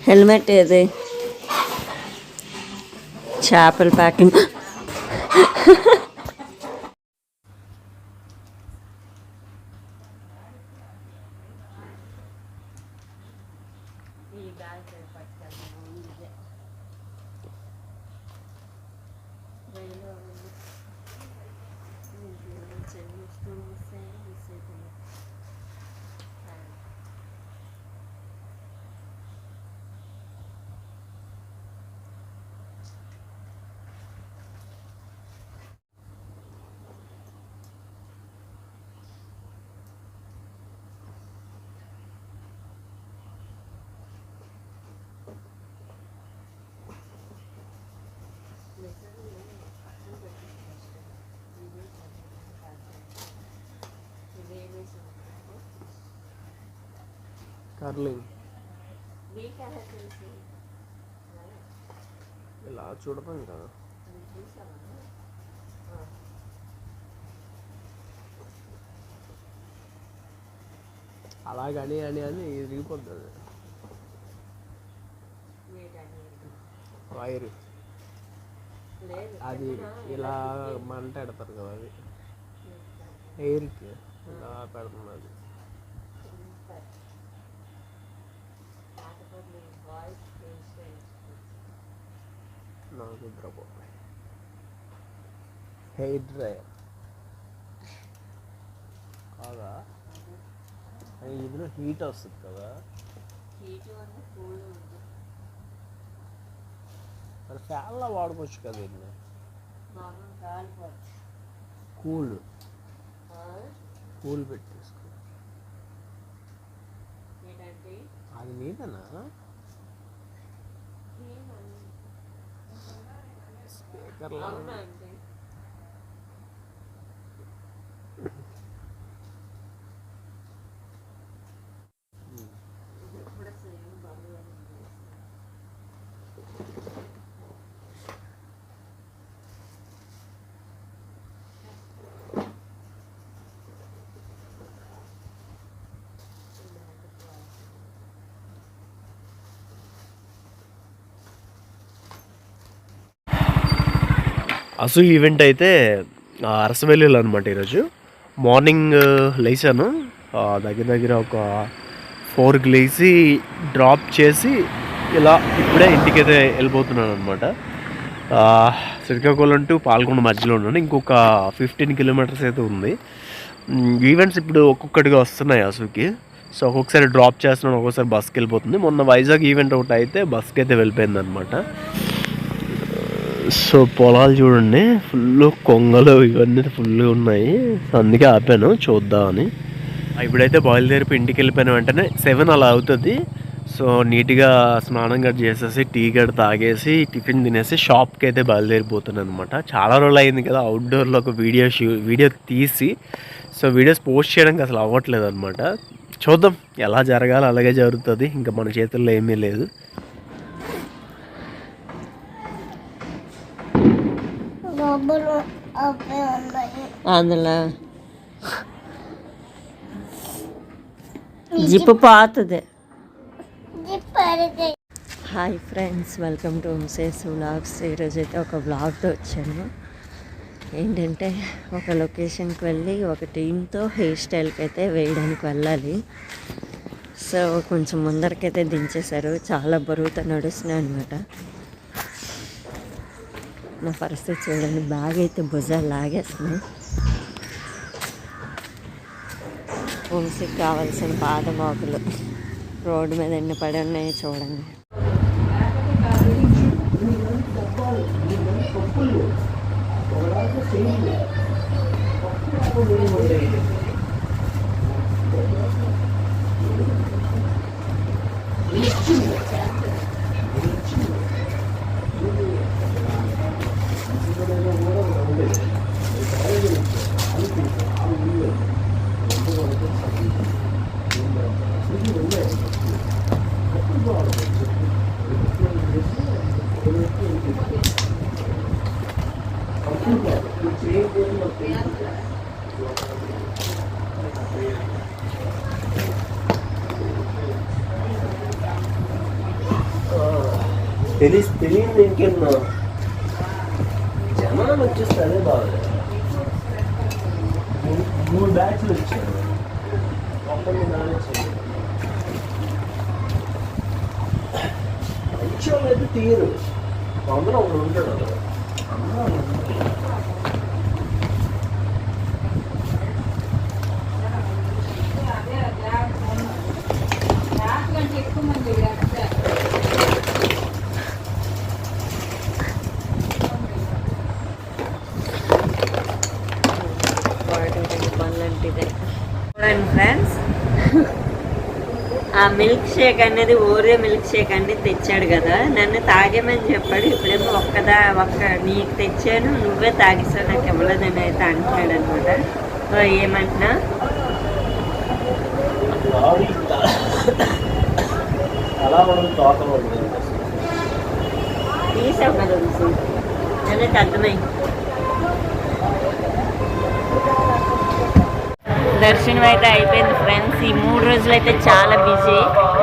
Helmet ఏది? చేపల packing. Curling ఇలా చూడటం కదా. అలాగని అని అని ఇరిగిపోతుంది వైర్. అది ఇలా మంట పెడతారు కదా, అది ఎయిర్కి ఇలా పెడుతున్నది. నాకు నిద్రపోతాయి. హెయిర్ డ్రైయర్ కాదా, ఇందులో హీట్ వస్తుంది కదా. మరి ఫ్యాన్లో వాడుకోవచ్చు కదా దీన్ని. కూల్ పెట్టేసుకో. అది నీదేనా? స్పీకర్లో అసూ ఈవెంట్ అయితే అరసవెల్లిలో అనమాట. ఈరోజు మార్నింగ్ లేచాను, దగ్గర దగ్గర ఒక 4కి లేచి డ్రాప్ చేసి ఇలా ఇప్పుడే ఇంటికైతే వెళ్ళిపోతున్నాను అనమాట. శ్రీకాకుళం టు పాల్గొండ మధ్యలో ఉన్నాను. ఇంకొక 15 కిలోమీటర్స్ అయితే ఉంది. ఈవెంట్స్ ఇప్పుడు ఒక్కొక్కటిగా వస్తున్నాయి అసూకి. సో ఒక్కొక్కసారి డ్రాప్ చేస్తున్నాను, ఒక్కొక్కసారి బస్కి వెళ్ళిపోతుంది. మొన్న వైజాగ్ ఈవెంట్ ఒకటి అయితే బస్కి అయితే వెళ్ళిపోయింది అనమాట. సో పొలాలు చూడండి, ఫుల్ కొంగలు ఇవన్నీ ఫుల్గా ఉన్నాయి. అందుకే ఆపాను చూద్దామని. ఇప్పుడైతే బయలుదేరిపి ఇంటికి వెళ్ళిపోయిన వెంటనే 7 అలా అవుతుంది. సో నీట్గా స్నానం గడ్డ చేసేసి టీ గడ్డ తాగేసి టిఫిన్ తినేసి షాప్కి అయితే బయలుదేరిపోతున్నాను అనమాట. చాలా రోజులు అయింది కదా అవుట్డోర్లో ఒక వీడియో తీసి. సో వీడియోస్ పోస్ట్ చేయడానికి అసలు అవ్వట్లేదు అనమాట. చూద్దాం, ఎలా జరగాలో అలాగే జరుగుతుంది, ఇంకా మన చేతుల్లో ఏమీ లేదు. అందులో జిప్పు పోతుంది. Hi friends, welcome to Vamshi's vlogs. ఈరోజైతే ఒక వ్లాగ్తో వచ్చాను. ఏంటంటే ఒక లొకేషన్కి వెళ్ళి ఒక టీంతో హెయిర్ స్టైల్కి అయితే వేయడానికి వెళ్ళాలి. సో కొంచెం ముందరకైతే దించేశారు, చాలా బరువుతో నడుస్తున్నాయి అనమాట. నా పరిస్థితి చూడండి, బ్యాగ్ అయితే భుజాలు లాగేస్తున్నాయి. వంశీకి కావాల్సిన పాదమోకులు రోడ్డు మీద ఎన్ని పడి ఉన్నాయి చూడండి. తెలియదు ఇంకెన్నో జనాలు వచ్చేస్తే అదే బాగా 3 బ్యాచ్లు వచ్చారు మంచి వాళ్ళు అయితే తీయరు అందులో ఒకడు ఉంటాడు చూడండి ఫ్రెండ్స్, ఆ మిల్క్ షేక్ అనేది ఓరియో మిల్క్ షేక్ అనేది తెచ్చాడు కదా, నన్ను తాగేమని చెప్పాడు. ఇప్పుడేమో ఒక్క నీకు తెచ్చాను, నువ్వే తాగిస్తావు, నాకు ఇవ్వలేదని అయితే అంటున్నాడు అనమాట. సో ఏమంటున్నా తీసావు కదా అనేది అర్థమైంది. దర్శనం అయితే అయిపోయింది ఫ్రెండ్స్. ఈ 3 రోజులు అయితే చాలా బిజీ.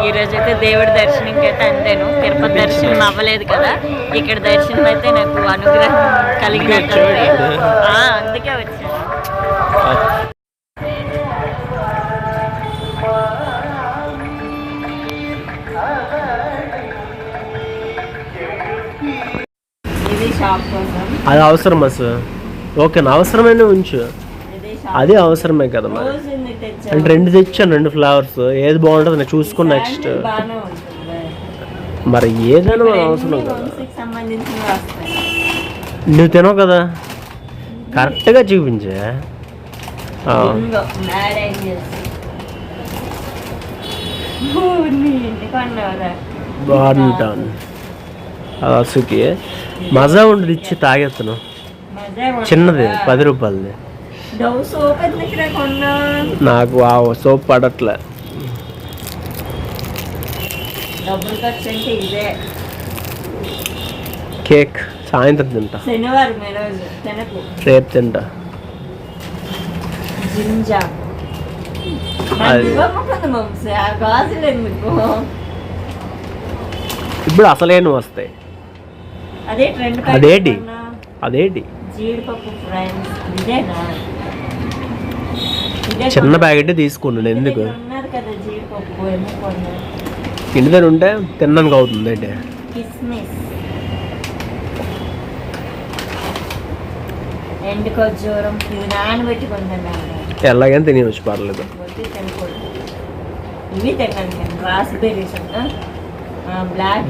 ఈ రోజు అయితే దేవుడి దర్శనంకి అయితే అంతేను. తిరుపతి దర్శనం అవ్వలేదు కదా, ఇక్కడ దర్శనం అయితే నాకు అనుగ్రహం కలిగినట్టు అందుకే వచ్చాను. ఇది షాప్ కోసం. అది అవసరమా సార్? ఓకేనా, అవసరమైన ఉంచు. అది అవసరమే కదా మరి. అంటే 2 తెచ్చాను, 2 ఫ్లేవర్స్. ఏది బాగుంటుంది నేను చూసుకుని నెక్స్ట్ మరి ఏదైనా మన అవసరం కదా. నువ్వు తినవు కదా, కరెక్ట్గా చూపించే. బాగుంటాను అది అసుకి మజా ఉండదు, ఇచ్చి తాగేస్తాను. చిన్నది 10 రూపాయలది. నాకు ఆ సోప్ పడట్లే. కేక్ సాయంత్రం తింటా, రేపు తింటా. ఇప్పుడు అసలేను వస్తాయి. అదేంటి జీడిపప్పు ఫ్రెండ్స్, ఇదేనా? చిన్న ప్యాకెట్ తీసుకున్నాను. ఎందుకు? కదా జీడిపప్పు ఎందుకు ఇంటి దగ్గర ఉంటే తినడానికి అవుతుంది. అంటే కిస్మిస్, ఎండు ఖర్జూరం, ఇది నానబెట్టుకుంటాను. ఎలాగైనా తినవచ్చు, పర్లేదు. ఇవి తిన్నాను. రాస్బెర్రీస్,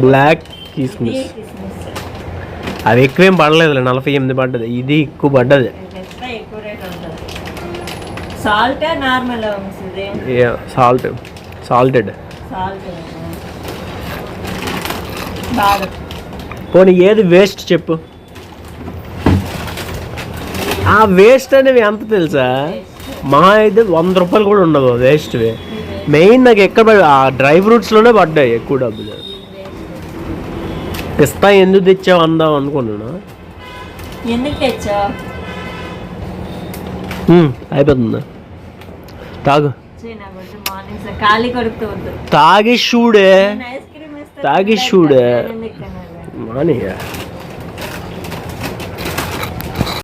బ్లాక్ కిస్మిస్. అది ఎక్కువేం పడలేదు, 48 పడ్డది. ఇది ఎక్కువ పడ్డది. ఎక్కువ రేట్ ఉంటుంది. Salt normal salted. పోనీ ఏది వేస్ట్ చెప్పు. ఆ వేస్ట్ అనేవి ఎంత తెలుసా? మా అయితే 100 రూపాయలు కూడా ఉండదు వేస్ట్వి. మెయిన్ నాకు ఎక్కడ ఆ డ్రై ఫ్రూట్స్లోనే పడ్డాయి ఎక్కువ డబ్బులు. పిస్తా ఎందుకు తెచ్చావు అందాం అనుకున్నాను. ఎందుకు తెచ్చావు? అయిపోతుందా? తాగు, ఖాళీ తాగి చూడే మానియా.